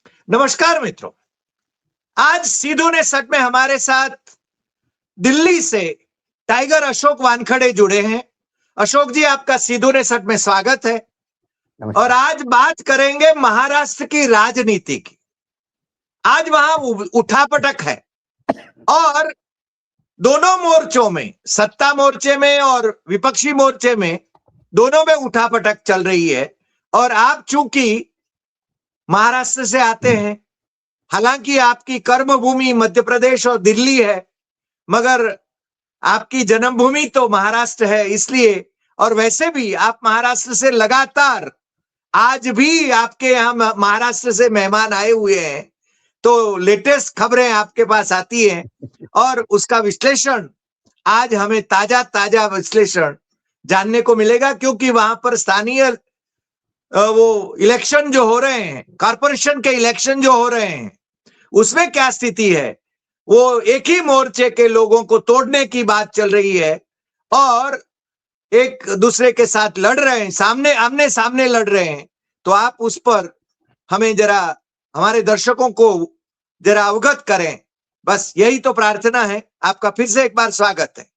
नमस्कार मित्रों। आज सीधू ने सच में हमारे साथ दिल्ली से टाइगर अशोक वानखड़े जुड़े हैं। अशोक जी, आपका सीधू ने सच में स्वागत है। और नमस्कार। आज बात करेंगे महाराष्ट्र की राजनीति की। आज वहां उठापटक है और दोनों मोर्चों में, सत्ता मोर्चे में और विपक्षी मोर्चे में, दोनों में उठापटक चल रही है। और आप चूंकि महाराष्ट्र से आते हैं, हालांकि आपकी कर्मभूमि मध्य प्रदेश और दिल्ली है, मगर आपकी जन्मभूमि तो महाराष्ट्र है, इसलिए। और वैसे भी आप महाराष्ट्र से लगातार, आज भी आपके यहाँ महाराष्ट्र से मेहमान आए हुए हैं, तो लेटेस्ट खबरें आपके पास आती हैं और उसका विश्लेषण, आज हमें ताजा ताजा विश्लेषण जानने को मिलेगा, क्योंकि वहां पर स्थानीय वो इलेक्शन जो हो रहे हैं, कॉर्पोरेशन के इलेक्शन जो हो रहे हैं, उसमें क्या स्थिति है। वो एक ही मोर्चे के लोगों को तोड़ने की बात चल रही है और एक दूसरे के साथ लड़ रहे हैं, सामने आमने सामने लड़ रहे हैं। तो आप उस पर हमें जरा, हमारे दर्शकों को जरा अवगत करें, बस यही तो प्रार्थना है। आपका फिर से एक बार स्वागत है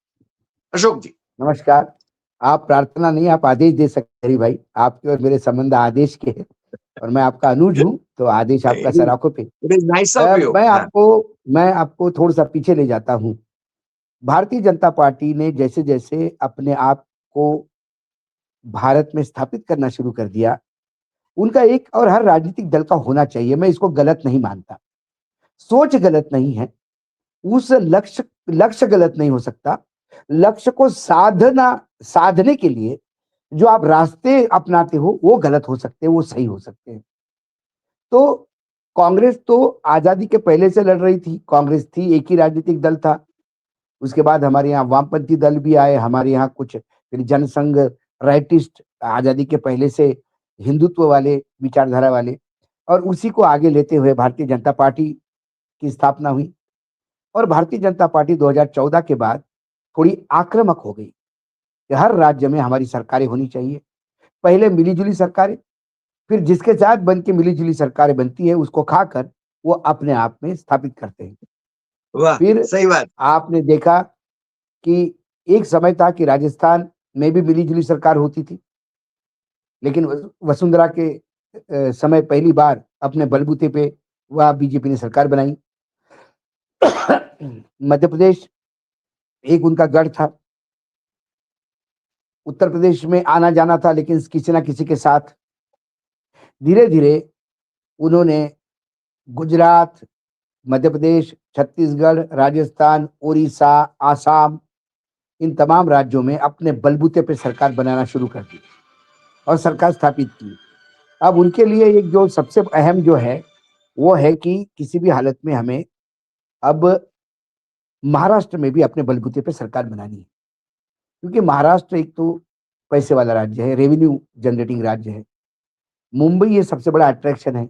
अशोक जी। नमस्कार। आप प्रार्थना नहीं, आप आदेश दे सकते हैं भाई। आपके और मेरे संबंध आदेश के हैं और मैं आपका अनुज हूं, तो आदेश आपका सर आंखों पे। It is nice of you. मैं आपको थोड़ा सा पीछे ले जाता हूं। भारतीय जनता पार्टी ने जैसे जैसे अपने आप को भारत में स्थापित करना शुरू कर दिया, उनका एक और हर राजनीतिक दल का होना चाहिए, मैं इसको गलत नहीं मानता। सोच गलत नहीं है, उस लक्ष्य गलत नहीं हो सकता। लक्ष्य को साधने के लिए जो आप रास्ते अपनाते हो वो गलत हो सकते हैं, वो सही हो सकते हैं। तो कांग्रेस तो आजादी के पहले से लड़ रही थी, कांग्रेस थी, एक ही राजनीतिक दल था। उसके बाद हमारे यहाँ वामपंथी दल भी आए, हमारे यहाँ कुछ फिर जनसंघ, राइटिस्ट, आजादी के पहले से हिंदुत्व वाले विचारधारा वाले, और उसी को आगे लेते हुए भारतीय जनता पार्टी की स्थापना हुई। और भारतीय जनता पार्टी 2014 के बाद थोड़ी आक्रामक हो गई कि हर राज्य में हमारी सरकारें होनी चाहिए। पहले मिली-जुली सरकारें, फिर जिसके साथ बन के मिली-जुली सरकारें बनती है उसको खाकर वो अपने आप में स्थापित करते हैं। वाह, फिर सही बात। आपने देखा कि एक समय था कि राजस्थान में भी मिली-जुली सरकार होती थी, लेकिन वसुंधरा के समय पहली बार अपने बलबूते पे वह बीजेपी ने सरकार बनाई। मध्य प्रदेश एक उनका गढ़ था। उत्तर प्रदेश में आना जाना था, लेकिन किसी ना किसी के साथ धीरे धीरे उन्होंने गुजरात, मध्य प्रदेश, छत्तीसगढ़, राजस्थान, उड़ीसा, आसाम, इन तमाम राज्यों में अपने बलबूते पे सरकार बनाना शुरू कर दी और सरकार स्थापित की। अब उनके लिए एक जो सबसे अहम जो है वो है कि किसी भी हालत में हमें अब महाराष्ट्र में भी अपने बलबूते पे सरकार बनानी है, क्योंकि महाराष्ट्र एक तो पैसे वाला राज्य है, रेवेन्यू जनरेटिंग राज्य है। मुंबई ये सबसे बड़ा अट्रैक्शन है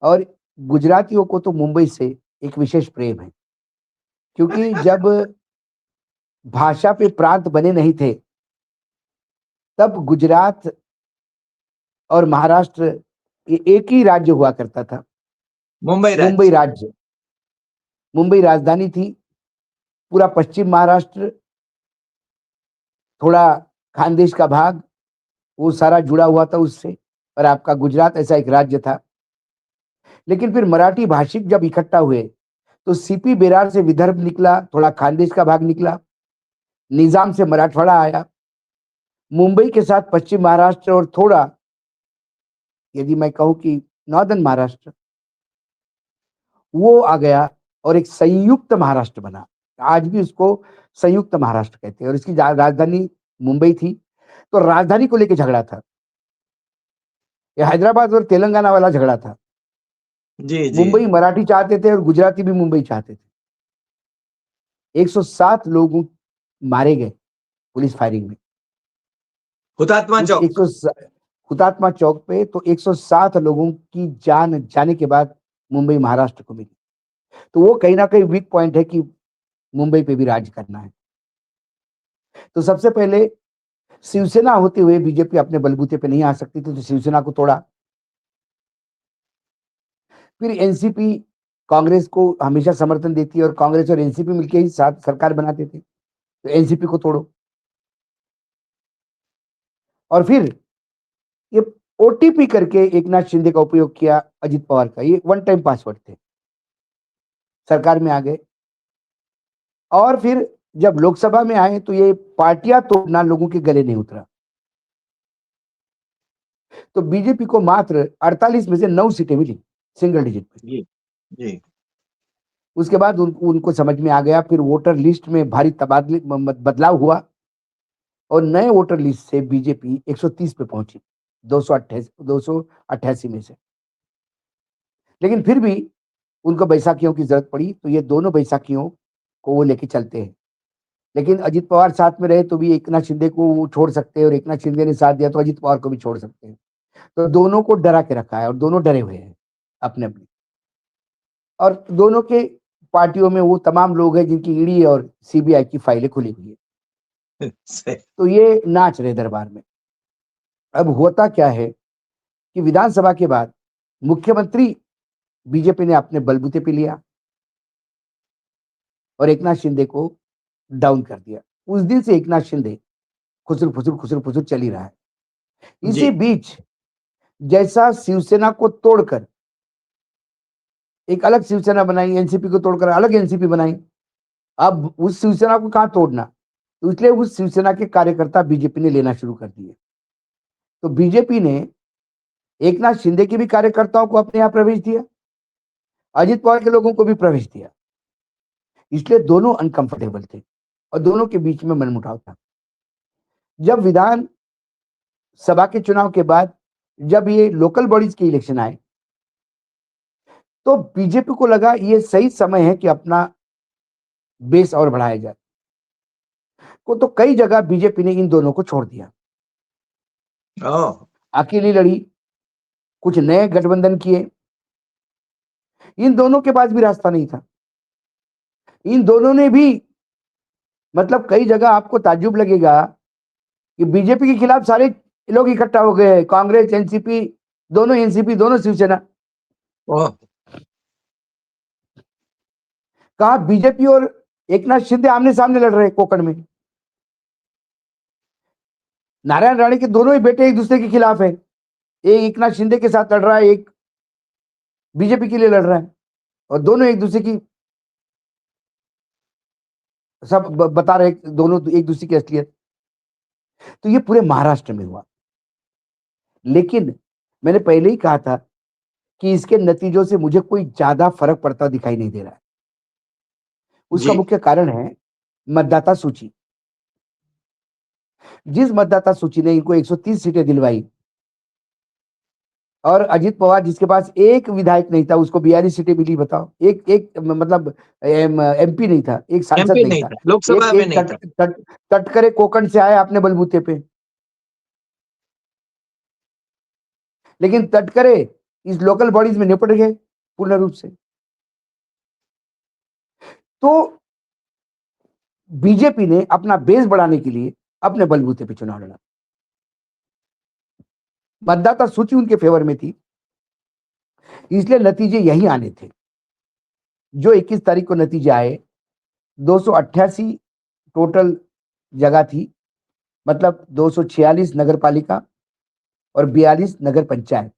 और गुजरातियों को तो मुंबई से एक विशेष प्रेम है, क्योंकि जब भाषा पे प्रांत बने नहीं थे तब गुजरात और महाराष्ट्र ये एक ही राज्य हुआ करता था, मुंबई राज्य। मुंबई राजधानी थी, पूरा पश्चिम महाराष्ट्र, थोड़ा खानदेश का भाग, वो सारा जुड़ा हुआ था उससे, और आपका गुजरात ऐसा एक राज्य था। लेकिन फिर मराठी भाषिक जब इकट्ठा हुए तो सीपी बेरार से विदर्भ निकला, थोड़ा खानदेश का भाग निकला, निजाम से मराठवाड़ा आया, मुंबई के साथ पश्चिम महाराष्ट्र और थोड़ा, यदि मैं कहूं कि नॉर्दर्न महाराष्ट्र, वो आ गया और एक संयुक्त महाराष्ट्र बना। आज भी उसको संयुक्त महाराष्ट्र कहते हैं और इसकी राजधानी मुंबई थी। तो राजधानी को लेकर झगड़ा था, ये हैदराबाद और तेलंगाना वाला झगड़ा था। जी जी। मुंबई मराठी चाहते थे और गुजराती भी मुंबई चाहते थे। 107 लोग मारे गए पुलिस फायरिंग में। हुतात्मा उस चौक। 100 हुतात्मा चौक पे तो 107 लोगों की जान जाने के बाद मुंबई महाराष्ट्र को मिली। तो वो कहीं ना कहीं वीक पॉइंट है कि मुंबई पे भी राज करना है। तो सबसे पहले शिवसेना होते हुए बीजेपी अपने बलबूते पे नहीं आ सकती थी, तो शिवसेना को तोड़ा। फिर एनसीपी कांग्रेस को हमेशा समर्थन देती है और कांग्रेस और एनसीपी मिलकर ही साथ सरकार बनाते थे, तो एनसीपी को तोड़ो। और फिर ये ओटीपी करके एकनाथ शिंदे का उपयोग किया अजित पवार का, ये वन टाइम पासवर्ड थे, सरकार में आ गए। और फिर जब लोकसभा में आए तो ये पार्टियां तोड़ना लोगों के गले नहीं उतरा, तो बीजेपी को मात्र 48 में से 9 सीटें मिली, सिंगल डिजिट पे। जी जी उसके बाद उनको समझ में आ गया, फिर वोटर लिस्ट में भारी तबादले बदलाव हुआ और नए वोटर लिस्ट से बीजेपी 130 पे पहुंची 288 में से। लेकिन फिर भी उनको बैसाखियों की जरूरत पड़ी, तो ये दोनों बैसाखियों को वो लेके चलते हैं। लेकिन अजित पवार साथ में रहे तो भी एकनाथ शिंदे को वो छोड़ सकते हैं, और एकनाथ शिंदे ने साथ दिया तो अजित पवार को भी छोड़ सकते हैं। तो दोनों को डरा के रखा है और दोनों डरे हुए हैं अपने अपने। और दोनों के पार्टियों में वो तमाम लोग हैं जिनकी ईडी और सीबीआई की फाइलें खुली हुई है। सही। तो ये नाच रहे दरबार में। अब होता क्या है कि विधानसभा के बाद मुख्यमंत्री बीजेपी ने अपने बलबूते पे लिया और एकनाथ शिंदे को डाउन कर दिया। उस दिन से एकनाथ शिंदे खुसर फुसुर चल ही रहा है। इसी जी बीच जैसा शिवसेना को तोड़कर एक अलग शिवसेना बनाई, एनसीपी को तोड़कर अलग एनसीपी बनाई, अब उस शिवसेना को कहां तोड़ना, तो इसलिए उस शिवसेना के कार्यकर्ता बीजेपी ने लेना शुरू कर दिए। तो बीजेपी ने एकनाथ शिंदे के भी कार्यकर्ताओं को अपने यहां प्रवेश दिया, अजित पवार के लोगों को भी प्रवेश दिया। इसलिए दोनों अनकंफर्टेबल थे और दोनों के बीच में मनमुटाव था। जब विधान सभा के चुनाव के बाद जब ये लोकल बॉडीज के इलेक्शन आए, तो बीजेपी को लगा ये सही समय है कि अपना बेस और बढ़ाया जाए। तो कई जगह बीजेपी ने इन दोनों को छोड़ दिया, ओह अकेली लड़ी, कुछ नए गठबंधन किए। इन दोनों के पास भी रास्ता नहीं था। इन दोनों ने भी मतलब कई जगह आपको ताज्जुब लगेगा कि बीजेपी के खिलाफ सारे लोग इकट्ठा हो गए, कांग्रेस, एनसीपी, दोनों शिवसेना। ओह कहा बीजेपी और एकनाथ शिंदे आमने सामने लड़ रहे कोकण में। नारायण राणे के दोनों ही बेटे एक दूसरे के खिलाफ है, एक एकनाथ शिंदे के साथ लड़ रहा है, एक बीजेपी के लिए लड़ रहा है, और दोनों एक दूसरे की सब बता रहे, दोनों एक दूसरे की असलियत। तो ये पूरे महाराष्ट्र में हुआ। लेकिन मैंने पहले ही कहा था कि इसके नतीजों से मुझे कोई ज्यादा फर्क पड़ता दिखाई नहीं दे रहा है। उसका जी मुख्य कारण है मतदाता सूची। जिस मतदाता सूची ने इनको 130 सीटें दिलवाई और अजित पवार जिसके पास एक विधायक नहीं था उसको 42 सीटें मिली, बताओ। एक एक मतलब एमपी नहीं था, एक सांसद एमपी नहीं नहीं था, था, लोकसभा एक में एक नहीं था। तटकरे कोकण से आया अपने बलबूते पे। लेकिन तटकरे इस लोकल बॉडीज में निपट गए पूर्ण रूप से। तो बीजेपी ने अपना बेस बढ़ाने के लिए अपने बलबूते पे चुनाव लड़ा। मतदाता सूची उनके फेवर में थी, इसलिए नतीजे यही आने थे। जो 21 तारीख को नतीजे आए, 288 टोटल जगह थी, मतलब 246 नगर पालिका और 42 नगर पंचायत।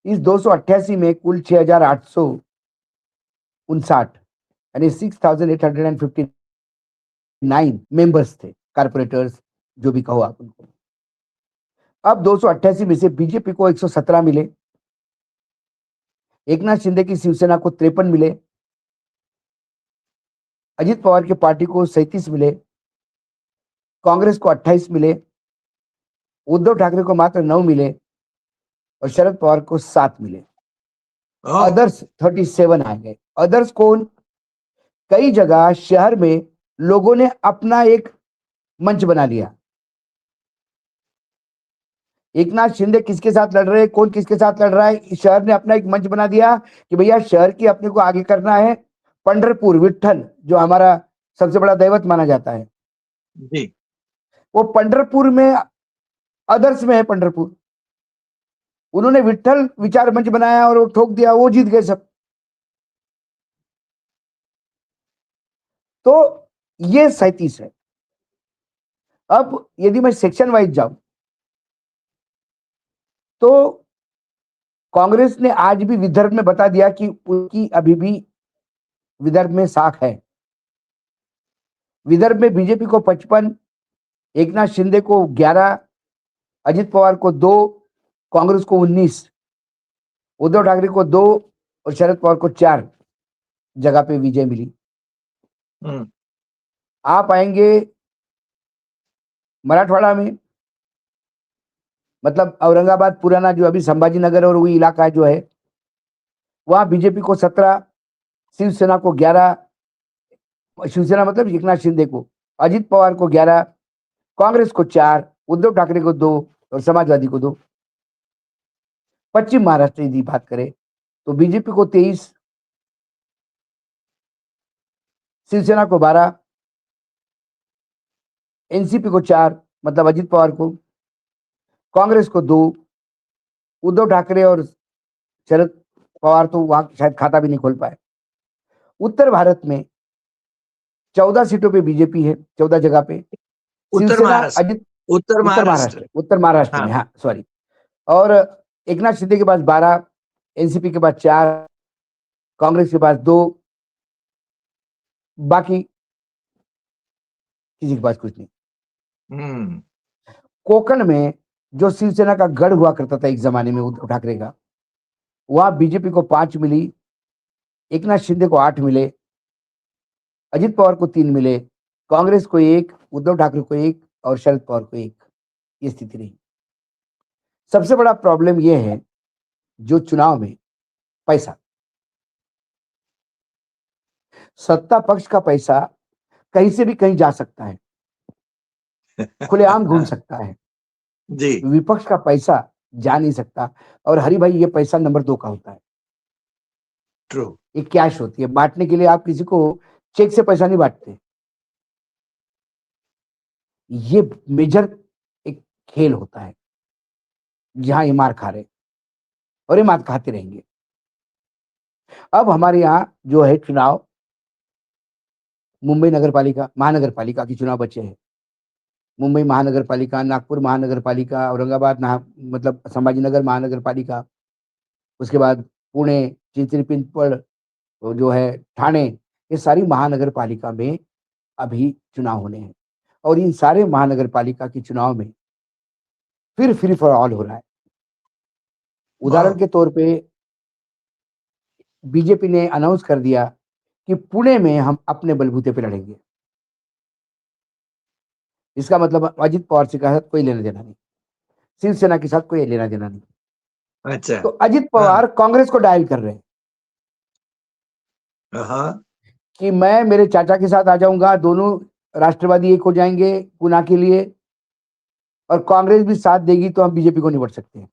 इस 288 में कुल 6,859 यानी 6,859 मेंबर्स थे, कारपोरेटर्स जो भी कहो आप उनको। अब 288 में से बीजेपी को 117 मिले, एकनाथ शिंदे की शिवसेना को 53 मिले, अजित पवार की पार्टी को 37 मिले, कांग्रेस को 28 मिले, उद्धव ठाकरे को मात्र 9 मिले और शरद पवार को 7 मिले। ओह अदर्स 37 आ गए। अदर्स कौन? कई जगह शहर में लोगों ने अपना एक मंच बना लिया। एकनाथ शिंदे किसके साथ लड़ रहे हैं, कौन किसके साथ लड़ रहा है, शहर ने अपना एक मंच बना दिया कि भैया शहर की अपने को आगे करना है। पंढरपुर विट्ठल जो हमारा सबसे बड़ा दैवत माना जाता है, जी वो पंढरपुर में अदर्स में है। पंढरपुर उन्होंने विठ्ठल विचार मंच बनाया और वो ठोक दिया, वो जीत गए सब। तो ये 37 है। अब यदि मैं सेक्शन वाइज जाऊं तो कांग्रेस ने आज भी विदर्भ में बता दिया कि उनकी अभी भी विदर्भ में साख है। विदर्भ में बीजेपी को 55, एकनाथ शिंदे को 11, अजित पवार को 2, कांग्रेस को 19, उद्धव ठाकरे को 2 और शरद पवार को 4 जगह पे विजय मिली। आप आएंगे मराठवाड़ा में, मतलब औरंगाबाद पुराना जो अभी संभाजी नगर और वो इलाका जो है, वहां बीजेपी को 17, शिवसेना को 11, शिवसेना मतलब एकनाथ शिंदे को, अजित पवार को 11, कांग्रेस को 4, उद्धव ठाकरे को 2 और समाजवादी को 2। पश्चिम महाराष्ट्र की बात करें तो बीजेपी को 23, शिवसेना को 12, एनसीपी को 4 मतलब अजित पवार को, कांग्रेस को 2, उद्धव ठाकरे और शरद पवार तो वहां शायद खाता भी नहीं खोल पाए। उत्तर भारत में 14 सीटों पे बीजेपी है, 14 जगह पे। उत्तर महाराष्ट्र, उत्तर महाराष्ट्र में, हाँ सॉरी। और एकनाथ शिंदे के पास 12, एनसीपी के पास 4, कांग्रेस के पास 2, बाकी किसी के पास कुछ नहीं। कोकण में जो शिवसेना का गढ़ हुआ करता था एक जमाने में उद्धव ठाकरे का, वहां बीजेपी को 5 मिली, एकनाथ शिंदे को 8 मिले, अजित पवार को 3 मिले, कांग्रेस को 1, उद्धव ठाकरे को 1 और शरद पवार को 1। ये स्थिति रही। सबसे बड़ा प्रॉब्लम यह है जो चुनाव में पैसा, सत्ता पक्ष का पैसा कहीं से भी कहीं जा सकता है, खुलेआम घूम सकता है जी। विपक्ष का पैसा जा नहीं सकता। और हरि भाई, ये पैसा नंबर 2 का होता है। ट्रू। ये कैश होती है, बांटने के लिए आप किसी को चेक से पैसा नहीं बांटते। ये मेजर एक खेल होता है जहां ये मार खा रहे और ये मार खाते रहेंगे। अब हमारे यहां जो है चुनाव, मुंबई नगरपालिका महानगरपालिका की चुनाव बचे हैं। मुंबई महानगरपालिका, नागपुर महानगरपालिका, औरंगाबाद मतलब संभाजीनगर महानगरपालिका, उसके बाद पुणे, चिंचणी पिंपळ जो है ठाणे, ये सारी महानगरपालिका में अभी चुनाव होने हैं। और इन सारे महानगरपालिका के चुनाव में फिर फ्री फॉर ऑल हो रहा है। उदाहरण के तौर पे बीजेपी ने अनाउंस कर दिया कि पुणे में हम अपने बलबूते पे लड़ेंगे। इसका मतलब अजित पवार के साथ कोई लेना देना नहीं, शिवसेना के साथ कोई लेना देना नहीं। अच्छा। तो अजित पवार कांग्रेस को डायल कर रहे हैं कि मैं मेरे चाचा के साथ आ जाऊंगा, दोनों राष्ट्रवादी एक हो जाएंगे पुणे के लिए, और कांग्रेस भी साथ देगी तो हम बीजेपी को निपट सकते हैं।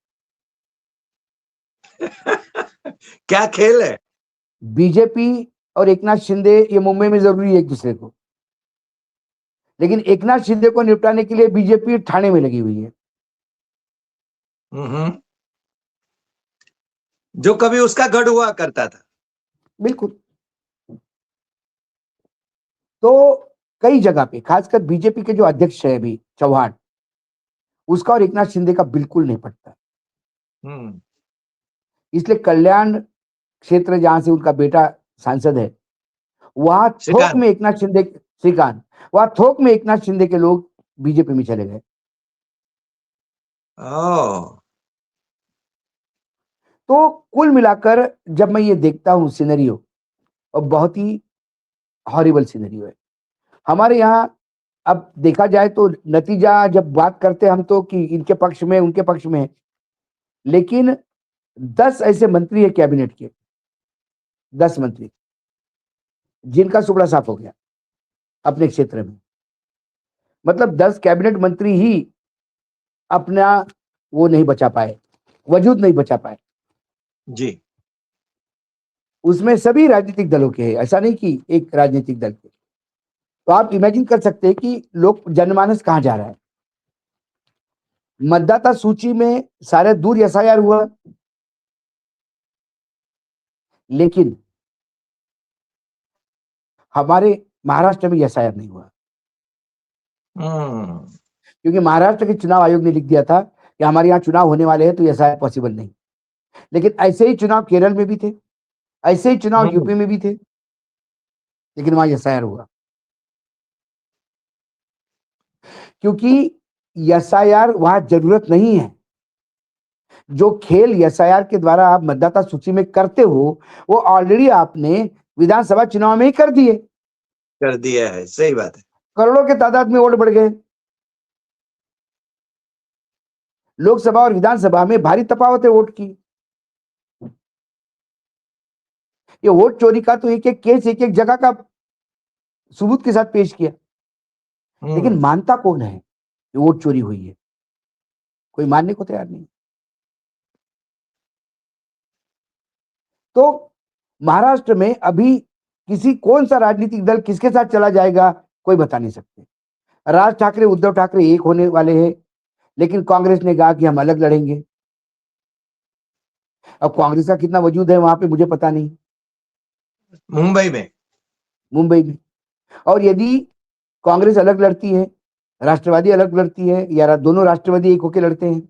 क्या खेल है। बीजेपी और एकनाथ शिंदे ये मुंबई में जरूरी है एक दूसरे को, लेकिन एकनाथ शिंदे को निपटाने के लिए बीजेपी ठाणे में लगी हुई है। जो कभी उसका गढ़ हुआ करता था। बिल्कुल। तो कई जगह पे, खासकर बीजेपी के जो अध्यक्ष है अभी चौहान, उसका और एकनाथ शिंदे का बिल्कुल नहीं पटता। इसलिए कल्याण क्षेत्र जहां से उनका बेटा सांसद है, वहां थोक में एकनाथ शिंदे, श्रीकांत, वहां थोक में एकनाथ शिंदे के लोग बीजेपी में चले गए। तो कुल मिलाकर जब मैं ये देखता हूं सिनेरियो, और बहुत ही हॉरिबल सिनेरियो है हमारे यहाँ। अब देखा जाए तो नतीजा जब बात करते हैं हम तो कि इनके पक्ष में उनके पक्ष में है, लेकिन 10 ऐसे मंत्री है कैबिनेट के, 10 मंत्री जिनका सुपड़ा साफ हो गया अपने क्षेत्र में। मतलब 10 कैबिनेट मंत्री ही अपना वो नहीं बचा पाए, वजूद नहीं बचा पाए जी। उसमें सभी राजनीतिक दलों के हैं, ऐसा नहीं कि एक राजनीतिक दल के। तो आप इमेजिन कर सकते हैं कि लोग जनमानस कहां जा रहा है। मतदाता सूची में सारे दूर एसआईआर हुआ, लेकिन हमारे महाराष्ट्र में एसआईआर नहीं हुआ, क्योंकि महाराष्ट्र के चुनाव आयोग ने लिख दिया था कि हमारे यहाँ चुनाव होने वाले हैं तो एसआईआर पॉसिबल नहीं। लेकिन ऐसे ही चुनाव केरल में भी थे, ऐसे ही चुनाव यूपी में भी थे, लेकिन वहां एसआईआर हुआ, क्योंकि एसआईआर वहां जरूरत नहीं है। जो खेल एसआईआर के द्वारा आप मतदाता सूची में करते हो, वो ऑलरेडी आपने विधानसभा चुनाव में ही कर दिया है। सही बात है। करोड़ों के तादाद में वोट बढ़ गए। लोकसभा और विधानसभा में भारी तफावत है वोट की। ये वोट चोरी का तो एक एक केस एक एक जगह का सबूत के साथ पेश किया, लेकिन मानता कौन है कि वोट चोरी हुई है? कोई मानने को तैयार नहीं। तो महाराष्ट्र में अभी कौन सा राजनीतिक दल किसके साथ चला जाएगा, कोई बता नहीं सकते। राज ठाकरे, उद्धव ठाकरे एक होने वाले हैं, लेकिन कांग्रेस ने कहा कि हम अलग लड़ेंगे। अब कांग्रेस का कितना वजूद है वहां पे मुझे पता नहीं, मुंबई में। और यदि कांग्रेस अलग लड़ती है, राष्ट्रवादी अलग लड़ती है, या दोनों राष्ट्रवादी एक होकर लड़ते हैं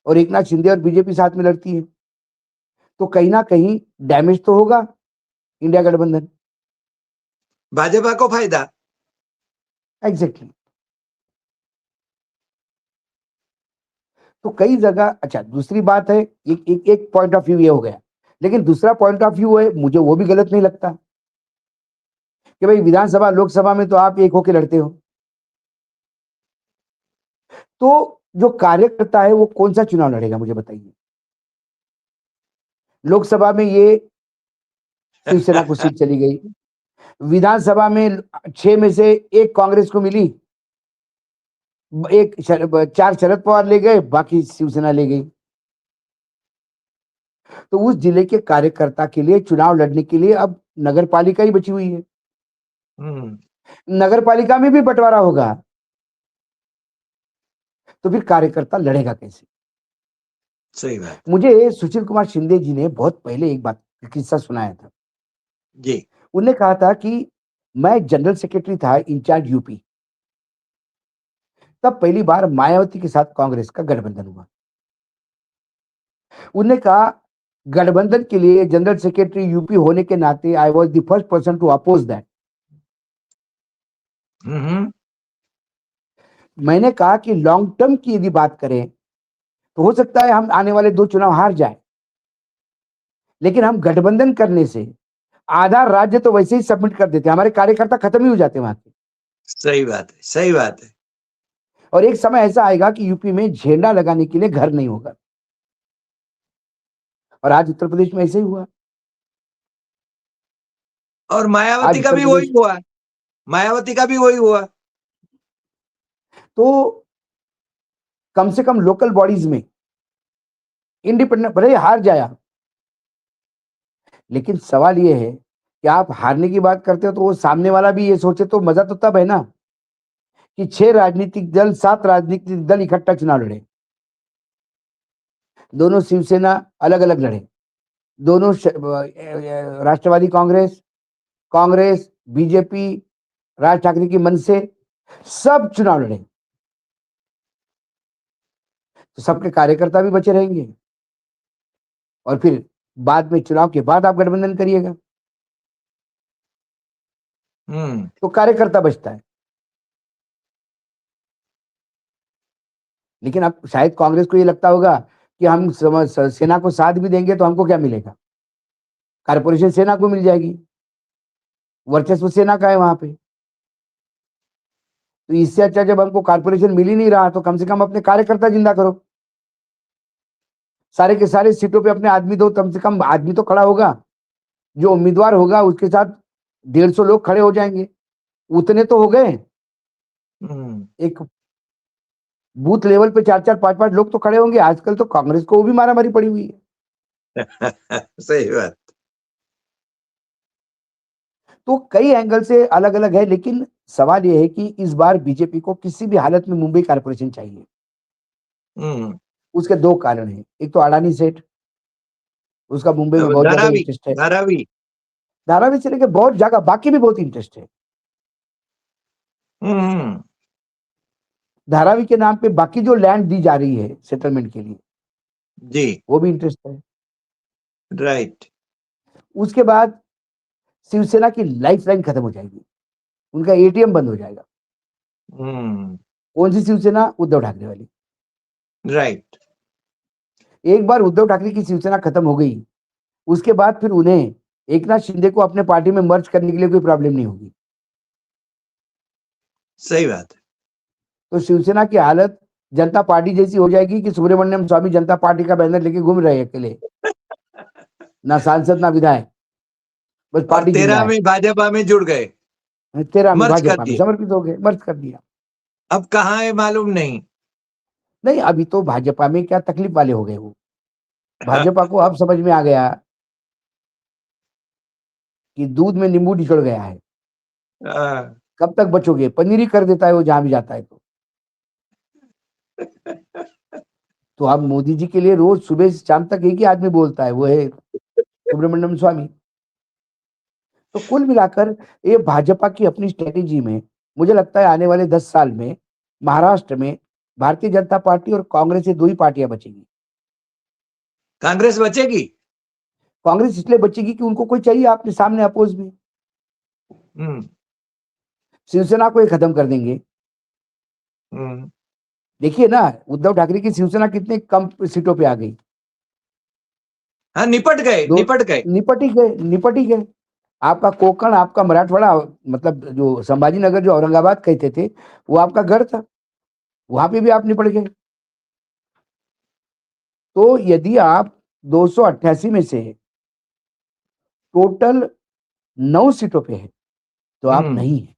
और एकनाथ शिंदे और बीजेपी साथ में लड़ती है, तो कहीं ना कहीं डैमेज तो होगा इंडिया गठबंधन। भाजपा को फायदा। एग्जैक्टली। तो कई जगह, अच्छा दूसरी बात है, एक पॉइंट ऑफ व्यू ये हो गया, लेकिन दूसरा पॉइंट ऑफ व्यू है, मुझे वो भी गलत नहीं लगता कि भाई विधानसभा लोकसभा में तो आप एक होके लड़ते हो, तो जो कार्यकर्ता है वो कौन सा चुनाव लड़ेगा मुझे बताइए। लोकसभा में ये शिवसेना को सीट चली गई, विधानसभा में 6 में से 1 कांग्रेस को मिली, 4 शरद पवार ले गए, बाकी शिवसेना ले गई। तो उस जिले के कार्यकर्ता के लिए चुनाव लड़ने के लिए अब नगर पालिका ही बची हुई है। नगर पालिका में भी बंटवारा होगा, तो फिर कार्यकर्ता लड़ेगा कैसे? सही बात। मुझे सुशील कुमार शिंदे जी ने बहुत पहले एक किस्सा सुनाया था जी। उन्होंने कहा था कि मैं जनरल सेक्रेटरी था इंचार्ज यूपी, तब पहली बार मायावती के साथ कांग्रेस का गठबंधन हुआ। उन्होंने कहा गठबंधन के लिए जनरल सेक्रेटरी यूपी होने के नाते I was the first person to oppose that. मैंने कहा कि लॉन्ग टर्म की यदि बात करें तो हो सकता है हम आने वाले 2 चुनाव हार जाए, लेकिन हम गठबंधन करने से आधा राज्य तो वैसे ही सबमिट कर देते, हमारे कार्यकर्ता खत्म ही हो जाते वहां के। सही बात है, सही बात है। और एक समय ऐसा आएगा कि यूपी में झंडा लगाने के लिए घर नहीं होगा, और आज उत्तर प्रदेश में ऐसे ही हुआ। और मायावती का भी वही हुआ, मायावती का भी वही हुआ। तो कम से कम लोकल बॉडीज में इंडिपेंडेंट भले हार जाया, लेकिन सवाल यह है कि आप हारने की बात करते हो तो वो सामने वाला भी ये सोचे तो मजा तो तब है ना कि 6 राजनीतिक दल 7 राजनीतिक दल इकट्ठा चुनाव लड़े, दोनों शिवसेना अलग अलग लड़े, दोनों राष्ट्रवादी कांग्रेस बीजेपी राज ठाकरे की मन से सब चुनाव लड़े, तो सबके कार्यकर्ता भी बचे रहेंगे, और फिर बाद में चुनाव के बाद आप गठबंधन करिएगा, तो कार्यकर्ता बचता है। लेकिन अब शायद कांग्रेस को ये लगता होगा कि हम सेना को साथ भी देंगे तो हमको क्या मिलेगा, कारपोरेशन सेना को मिल जाएगी, वर्चस्व सेना का है वहां पे, तो इससे अच्छा जब हमको कारपोरेशन मिल ही नहीं रहा तो कम से कम अपने कार्यकर्ता जिंदा करो, सारे के सारे सीटों पे अपने आदमी दो, कम से कम आदमी तो खड़ा होगा, जो उम्मीदवार होगा उसके साथ 150 लोग खड़े हो जाएंगे, उतने तो हो गए। एक बूथ लेवल पे 4-4 5-5 लोग तो खड़े होंगे। आजकल तो कांग्रेस को भी मारामारी पड़ी हुई है। सही बात। तो कई एंगल से अलग अलग है, लेकिन सवाल यह है कि इस बार बीजेपी को किसी भी हालत में मुंबई कारपोरेशन चाहिए। हम्म। उसके दो कारण हैं, एक तो अडानी सेठ, उसका मुंबई में बहुत ज्यादा धारावी, इंटरेस्ट है। धारावी। धारावी से लेकर बहुत जगह बाकी भी बहुत इंटरेस्ट है। हम्म। धारावी के नाम पे बाकी जो लैंड दी जा रही है सेटलमेंट के लिए, जी। वो भी इंटरेस्ट है। राइट। उसके बाद शिवसेना की लाइफलाइन खत्म हो जाएगी, उनका एटीएम बंद हो जाएगा। हम्म। कौन सी शिवसेना? उद्धव ठाकरे वाली। राइट। एक बार उद्धव ठाकरे की शिवसेना खत्म हो गई, उसके बाद फिर उन्हें एकनाथ शिंदे को अपने पार्टी में मर्ज करने के लिए कोई प्रॉब्लम नहीं होगी। सही बात है। तो शिवसेना की हालत जनता पार्टी जैसी हो जाएगी कि सुब्रमण्यम स्वामी जनता पार्टी का बैनर लेके घूम रहे हैं अकेले, ना सांसद ना विधायक, बस और पार्टी जिंदा 13 है। में भाजपा में जुड़ गए, 13 में मर्ज कर भाजपा में दिए। समर्पित हो गए, मर्ज कर दिया। अब कहाँ है मालूम नहीं। नहीं, अभी तो भाजपा में क्या तकलीफ वाले हो गए वो। भाजपा को अब समझ में आ गया कि दूध में नींबू निचड़ गया है। हाँ। कब तक बचोगे? पनीर ही कर देता है वो जहां भी जाता है। तो अब मोदी जी के लिए रोज सुबह से शाम तक एक ही आदमी बोलता है, वो है सुब्रमण्यम स्वामी। तो कुल मिलाकर ये भाजपा की अपनी स्ट्रेटेजी में मुझे लगता है आने वाले 10 साल में महाराष्ट्र में भारतीय जनता पार्टी और कांग्रेस, ये दो ही पार्टियां बचेगी। कांग्रेस बचेगी। कांग्रेस इसलिए बचेगी कि उनको कोई चाहिए आपके सामने अपोज में। हम्म। शिवसेना को ये खत्म कर देंगे। हम्म। देखिए ना, उद्धव ठाकरे की शिवसेना कितने कम सीटों पे आ गई। हाँ, निपट गए, दो निपट गए। निपट ही गए, निपट ही गए। आपका कोंकण, आपका मराठवाड़ा, मतलब जो संभाजी नगर, जो औरंगाबाद कहते थे, वो आपका घर था, वहां पे भी आप निपट गए। तो यदि आप 288 में से टोटल 9 सीटों पे है, तो आप हम्म। नहीं है,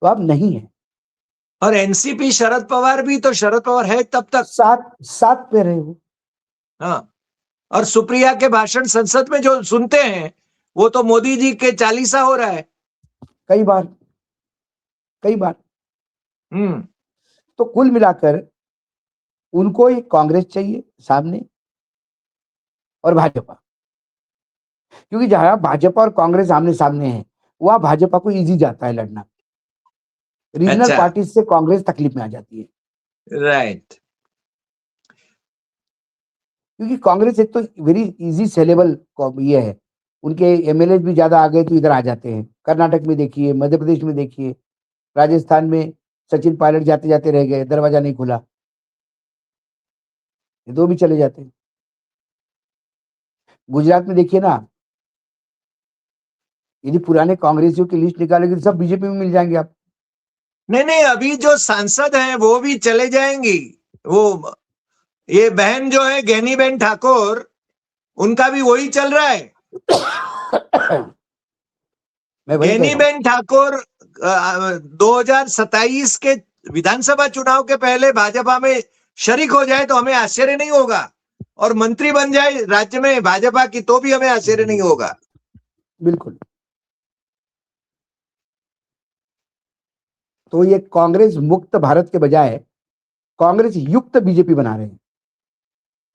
तो आप नहीं है। और एनसीपी शरद पवार भी तो शरद पवार है तब तक। 7 पे रहे हो। हाँ। और सुप्रिया के भाषण संसद में जो सुनते हैं, वो तो मोदी जी के चालीसा हो रहा है। कई बार, कई बार। हम्म। तो कुल मिलाकर उनको एक कांग्रेस चाहिए सामने और भाजपा, क्योंकि जहां भाजपा और कांग्रेस आमने सामने है, वहां भाजपा को इजी जाता है लड़ना। रीजनल अच्छा। पार्टी से कांग्रेस तकलीफ में आ जाती है, राइट। क्योंकि कांग्रेस एक तो वेरी इजी सेलेबल ये है। उनके एमएलए भी ज्यादा आ गए तो इधर आ जाते हैं। कर्नाटक में देखिए, मध्य प्रदेश में देखिए, राजस्थान में सचिन पायलट जाते जाते रह गए, दरवाजा नहीं खुला, ये दो भी चले जाते हैं। गुजरात में देखिए ना, यदि पुराने कांग्रेसियों की लिस्ट निकालेगी तो सब बीजेपी में मिल जाएंगे आप। नहीं नहीं, अभी जो सांसद हैं वो भी चले जाएंगी। वो ये बहन जो है गैनीबेन ठाकुर, उनका भी वही चल रहा है। मैं वही कह रहा हूं। गैनीबेन ठाकुर 2027 के विधानसभा चुनाव के पहले भाजपा में शरीक हो जाए तो हमें आश्चर्य नहीं होगा, और मंत्री बन जाए राज्य में भाजपा की तो भी हमें आश्चर्य नहीं होगा। बिल्कुल। तो ये कांग्रेस मुक्त भारत के बजाय कांग्रेस युक्त बीजेपी बना रहे हैं।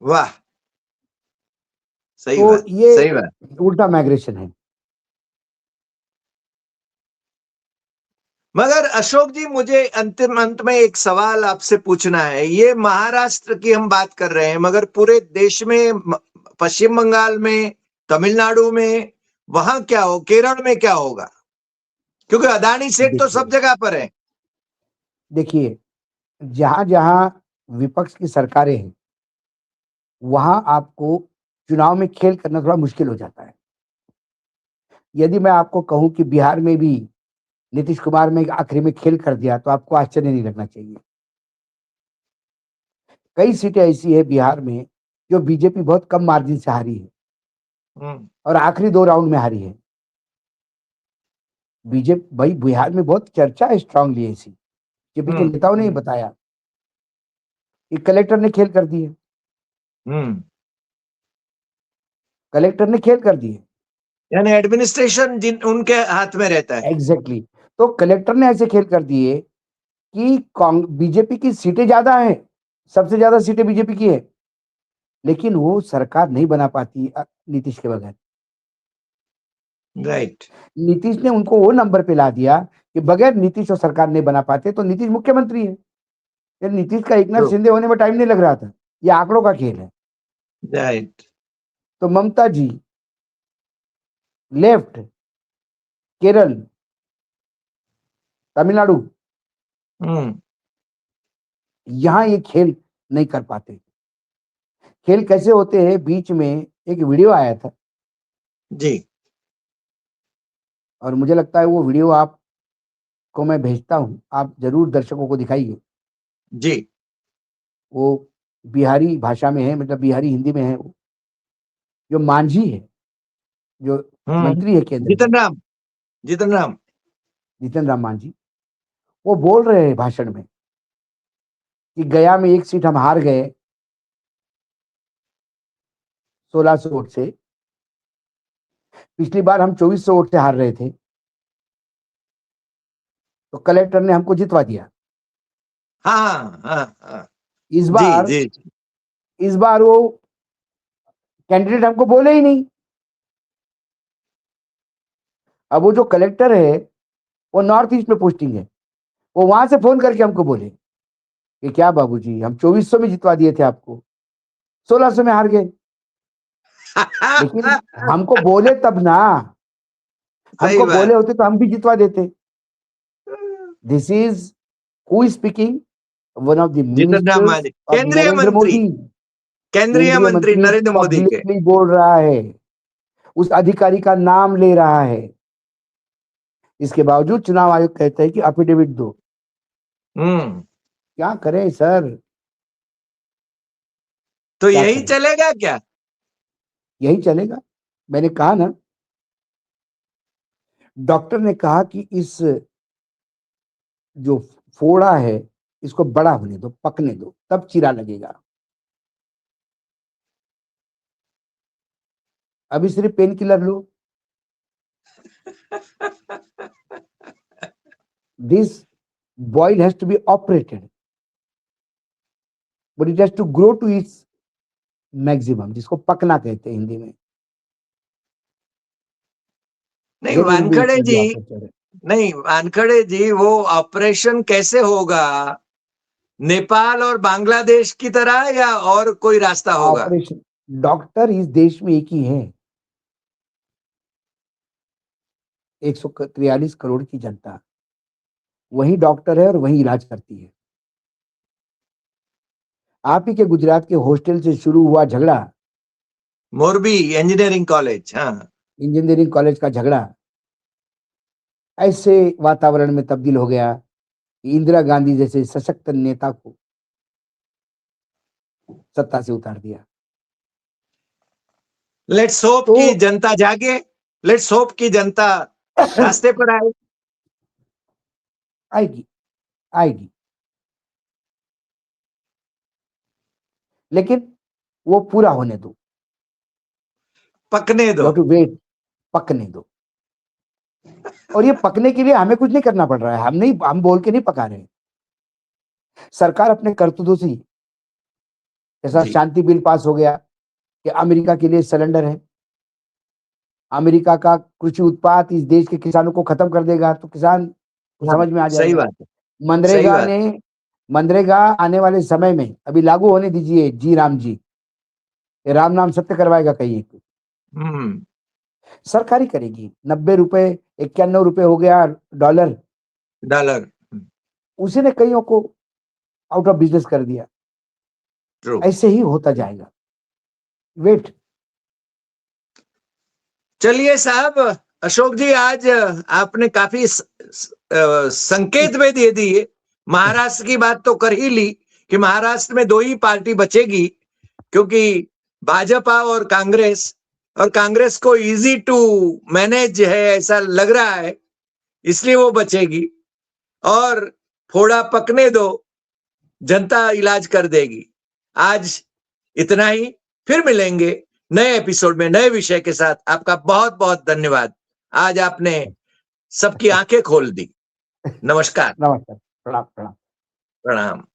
वाह। सही तो बात, ये सही बात। उल्टा माइग्रेशन है। मगर अशोक जी, मुझे अंतिम अंत में एक सवाल आपसे पूछना है। ये महाराष्ट्र की हम बात कर रहे हैं, मगर पूरे देश में, पश्चिम बंगाल में, तमिलनाडु में, वहां क्या हो, केरल में क्या होगा? क्योंकि अदानी सेठ तो सब देखिए, जगह पर है। देखिए, जहां जहां विपक्ष की सरकारें हैं, वहां आपको चुनाव में खेल करना थोड़ा मुश्किल हो जाता है। यदि मैं आपको कहूं कि बिहार में भी नीतीश कुमार ने आखिरी में खेल कर दिया, तो आपको आश्चर्य नहीं लगना चाहिए। कई सीटें ऐसी है बिहार में जो बीजेपी बहुत कम मार्जिन से हारी है, हम्म। और आखिरी 2 राउंड में हारी है। बीजेपी भाई, बिहार में बहुत चर्चा है स्ट्रांगली ऐसी, जेपी के नेताओं ने ही हम्म। बताया कि कलेक्टर ने खेल कर दिए, हम्म। कलेक्टर ने खेल कर दिए। यानी एडमिनिस्ट्रेशन जिन उनके हाथ में रहता है। एग्जैक्टली तो कलेक्टर ने ऐसे खेल कर दिए कि बीजेपी की सीटें ज्यादा हैं, सबसे ज्यादा सीटें बीजेपी की है, लेकिन वो सरकार नहीं बना पाती नीतीश के बगैर। राइट। नीतीश ने उनको वो नंबर पे ला दिया कि बगैर नीतीश और सरकार नहीं बना पाते, तो नीतीश मुख्यमंत्री है। फिर नीतीश का एकनाथ शिंदे होने में टाइम नहीं लग रहा था, ये आंकड़ों का खेल है। राइट। तो ममता जी लेफ्ट, केरल, तमिलनाडु, यहां ये खेल नहीं कर पाते। खेल कैसे होते हैं, बीच में एक वीडियो आया था जी। और मुझे लगता है वो वीडियो आपको मैं भेजता हूं, आप जरूर दर्शकों को दिखाइए। जी। वो बिहारी भाषा में है, मतलब बिहारी हिंदी में है। वो जो मांझी है, जो मंत्री है केंद्र में, जीतन राम जीतन राम मांझी, वो बोल रहे हैं भाषण में कि गया में एक सीट हम हार गए 1600 वोट से, पिछली बार हम 2400 वोट से हार रहे थे, तो कलेक्टर ने हमको जितवा दिया। हाँ हाँ हाँ। इस जी बार जी। इस बार वो कैंडिडेट हमको बोले ही नहीं। अब वो जो कलेक्टर है वो नॉर्थ ईस्ट में पोस्टिंग है, वो वहां से फोन करके हमको बोले कि क्या बाबूजी, हम 2400 में जितवा दिए थे आपको, 1600 में हार गए। लेकिन हमको बोले तब ना, सही हमको बोले बात। होते तो हम भी जितवा देते। This is who is speaking, one of the Jitan Ram ministers Manjhi, of Narendra Modi, केंद्रीय केंद्रीय मंत्री मंत्री नरेंद्र मोदी के। पब्लिकली बोल रहा है, उस अधिकारी का नाम ले रहा है। इसके बावजूद चुनाव आयोग कहता है कि अफिडेविट दो। हम्म। क्या करें सर, तो क्या यही करें, चलेगा क्या? यही चलेगा। मैंने कहा ना, डॉक्टर ने कहा कि इस जो फोड़ा है इसको बड़ा होने दो, पकने दो, तब चीरा लगेगा। अभी सिर्फ पेन किलर लो। This boil has to be operated, but it has to grow to its maximum, जिसको पकना कहते हैं हिंदी में। नहीं then will be Wankhede ji, operated. नहीं वानखड़े जी, वो ऑपरेशन कैसे होगा? नेपाल और बांग्लादेश की तरह या और कोई रास्ता होगा? ऑपरेशन, डॉक्टर इस देश में एक ही है, 143 करोड़ की जनता, वही डॉक्टर है और वही इलाज करती है। आप ही के गुजरात के हॉस्टल से शुरू हुआ झगड़ा, मोरबी इंजीनियरिंग कॉलेज, हाँ। इंजीनियरिंग कॉलेज का झगड़ा, ऐसे वातावरण में तब्दील हो गया कि इंदिरा गांधी जैसे सशक्त नेता को सत्ता से उतार दिया। लेट्स होप तो कि जनता जागे, लेट्स होप कि जनता रास्ते पर आए। आएगी, आएगी, लेकिन वो पूरा होने दो। पकने यू दो। हैव टू वेट, पकने दो। और ये पकने के लिए हमें कुछ नहीं करना पड़ रहा है, हम बोल के नहीं पका रहे हैं। सरकार अपने करतूतों से, जैसा जी। शांति बिल पास हो गया कि अमेरिका के लिए सिलेंडर है, अमेरिका का कृषि उत्पाद इस देश के किसानों को खत्म कर देगा, तो किसान को हाँ, समझ में आ सही जाएगा। बात है। सही मनरेगा बात। ने, मनरेगा आने वाले समय में अभी लागू होने दीजिए, जी राम जी, ये राम नाम सत्य करवाएगा कहीं एक। हम्म। सरकारी करेगी, 90 रुपए, 91 रुपए हो गया डॉलर, डॉलर। उसी ने कईयों को आउट ऑफ बिजनेस कर दिया। ट्रू। ऐसे ही होता जाएगा, वेट। चलिए साहब, अशोक जी, आज आपने काफी संकेत में दे दिए। महाराष्ट्र की बात तो कर ही ली कि महाराष्ट्र में दो ही पार्टी बचेगी, क्योंकि भाजपा और कांग्रेस को इजी टू मैनेज है ऐसा लग रहा है, इसलिए वो बचेगी। और फोड़ा पकने दो, जनता इलाज कर देगी। आज इतना ही, फिर मिलेंगे नए एपिसोड में नए विषय के साथ आपका बहुत बहुत धन्यवाद। आज आपने सबकी आंखें खोल दी। नमस्कार। नमस्कार, प्रणाम प्रणाम। प्रणाम।